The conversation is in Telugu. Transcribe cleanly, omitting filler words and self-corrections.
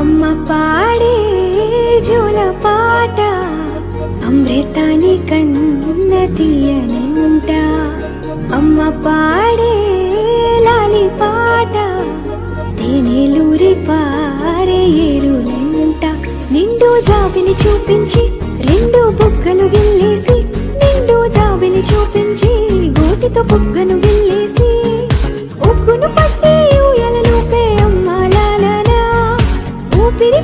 అమ్మ పాడే జోల పాట అమృతాని కన్న తీయనంట. అమ్మ పాడే లాలి పాట తేనెలూరి పారే ఏరులంట. నిండు జాబిని చూపించి రెండు బుగ్గలు గిల్లేసి, నిండు జాబిని చూపించి గోటితో బుగ్గను గిల్లేసి, ఉగ్గును పట్టి ఊయలలోపే అమ్మ లాలనా ఊపిరి